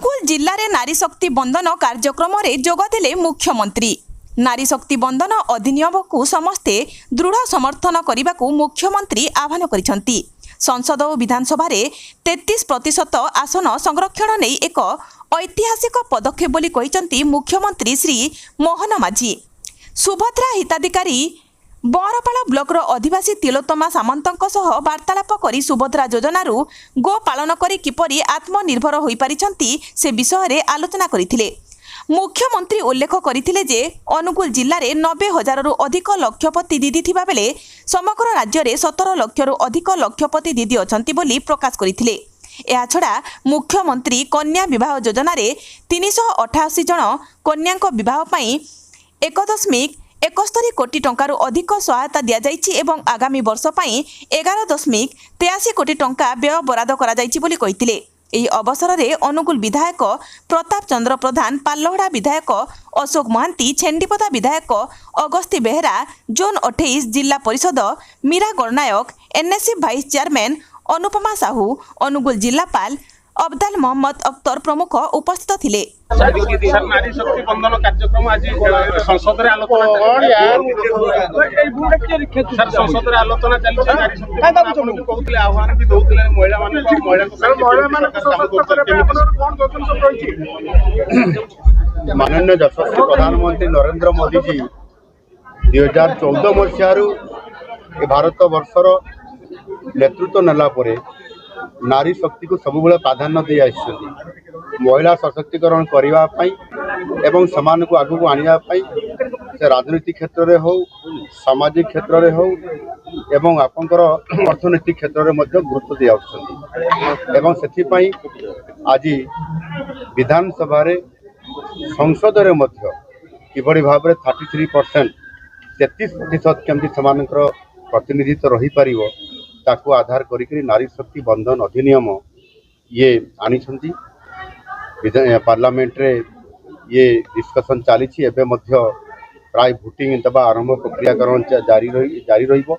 अनुगुल जिले में नारी शक्ति बंधन कार्यक्रम में जोगदेले मुख्यमंत्री। नारी शक्ति बंधन अधिनियम को समस्ते दृढ़ समर्थन करने को मुख्यमंत्री आह्वान करिसेंती। संसद और विधानसभा 33% आसन संरक्षण नहीं एक ऐतिहासिक पदक्षेप बोली कहिसेंती मुख्यमंत्री श्री मोहन माझी। सुभद्रा हिताधिकारी बरपाड़ ब्लॉकर अधिवासी तिलोत्तमा सामंतों सह वार्तालाप करी सुभद्रा योजनार गो पालन करी किपरि आत्मनिर्भर होई पारिछंती से विषय रे आलोचना करिथिले। मुख्यमंत्री उल्लेख करथिले जे अनुगुल जिले में 90,000 रु अधिक लक्षपति दीदी थिबा बेले समग्र राज्य में 17 लाख रु अधिक लक्षपति दीदी अछंती बोली प्रकाश करथिले। एहा छड़ा मुख्यमंत्री कन्या विवाह योजना रे 388 जन कन्या विवाह पई 1.71 कोटी टंकार अधिक सहायता दिया जाइछि एवं आगामी वर्ष पई 11.83 कोटी टंका व्यय बराद करा जाइछि बोली कहिथिले। ଏହି ଅବସରରେ ଅନୁଗୁଳ ବିଧାୟକ ପ୍ରତାପ ଚନ୍ଦ୍ର ପ୍ରଧାନ, ପାଲହଡ଼ା ବିଧାୟକ ଅଶୋକ ମହାନ୍ତି, ଛେଣ୍ଡିପଦା ବିଧାୟକ ଅଗସ୍ତି ବେହେରା, ଜୋନ୍ 28 ଜିଲ୍ଲା ପରିଷଦ Mira Gananayak, NAC vice chairman Anupama Sahu, Angul ଜିଲ୍ଲାପାଳ अब्दाल मोहम्मद अख्तर प्रमुख उपस्थित थिले। नारी शक्ति बंधन कार्यक्रम आज संसद रे आलोचना संसद रे आलोचना चली नारी शक्ति आपन भी कहउतले आह्वान भी दउतले महिला माने माननीय यशस्वी प्रधानमंत्री नरेंद्र मोदी जी 2014 मसीहारू भारत वर्षर नेतृत्व नेला परे नारी शक्ति को सब प्राधान्य दे महिला सशक्तिकरण करने एवं समान को आगू को आने से राजनीतिक क्षेत्र में हो, सामाजिक क्षेत्र में हो एवं आपंकर अर्थनैतिक क्षेत्र में गुरुत्व दे आज विधानसभा संसद में किभली भाव 33% केमती समानकर प्रतिनिधित्व रही पारिबो ताकू आधार करी नारी शक्ति बंधन अधिनियम ये आनी पार्लियामेंट रे ये डिस्कशन चली प्राय भोटिंग दबा आरंभ प्रक्रियाकरण जारी रहिबो।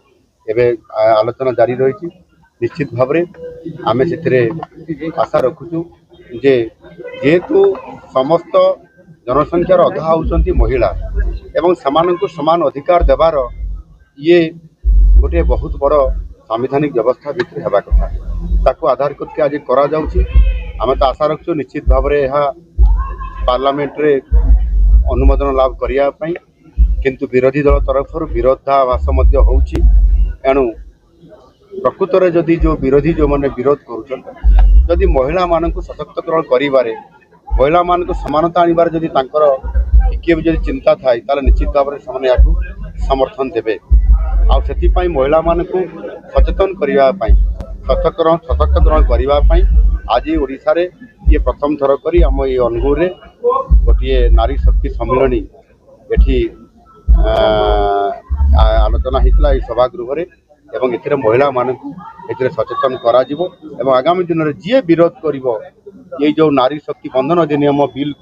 एबे आलोचना जारी रही। निश्चित भाव में आम से आशा रखुचु जे जेहेतु समस्त जनसंख्यार अधा होउचंती महिला एवं समानंकु समान अधिकार देवार ये गोटे बहुत बड़ संवैधानिक व्यवस्था भितर हेबा कथा ताकू आधार करके आज करा जाउछि। आम तो आशा रखु निश्चित भाव में यह पार्लियामेंट रे अनुमोदन लाभ करिया पई, किंतु विरोधी दल तरफ विरोधाभास मध्य होउछि। एणु प्रकृत रे जदि जो विरोधी जो माने विरोध करूछन जदि महिला मानक सशक्तिकरण करिबारे महिला मानक समानता आनिबार जदि तांकर टिके भी जदि चिंता थाए ताले निश्चित भाव में समाने याकू समर्थन देबे। आ सेति पई महिला मानकू सचेतन करिबा पई सशक्तिकरण करिबा पई आज ओडिसा रे ये प्रथम थर करी हम ये अनुगुल रे गोटे नारी शक्ति सम्मेलनी एठी आलोचना होता है सभागृह रे एवं एथिरे महिला मानकू एथिरे सचेतन करा जिवो एवं आगामी दिन रे जे विरोध करिवो ये जो नारी शक्ति बंधन अधिनियम बिल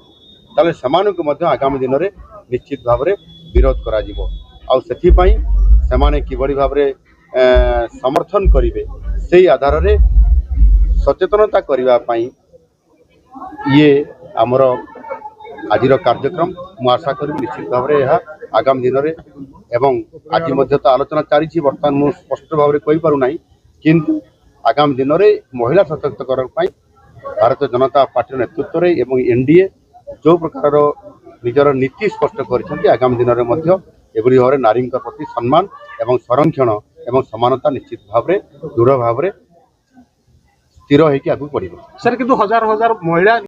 ताले समानकू मध्य आगामी दिन रे निश्चित भाव रे विरोध करा जिवो। आ सेथि पई सेमाने किभली भाव रे समर्थन करिवे से आधार रे सचेतनता करने पाई ये आमर आज कार्यक्रम मु आशा करी निश्चित भाव में यह आगामी दिन में एवं आज तो आलोचना चली बर्तमान मुझे स्पष्ट भाव में कही पारना किंतु आगामी दिन में महिला सशक्तिकरण भारतीय जनता पार्टी नेतृत्व में एवं एनडीए जो प्रकार निजर नीति स्पष्ट कर आगामी दिन में एभली भाव नारी प्रति सम्मान एवं संरक्षण एवं समानता निश्चित भाव में दृढ़ भाव में स्थिर होगी आगू बढ़। सर किंतु हजार हजार महिला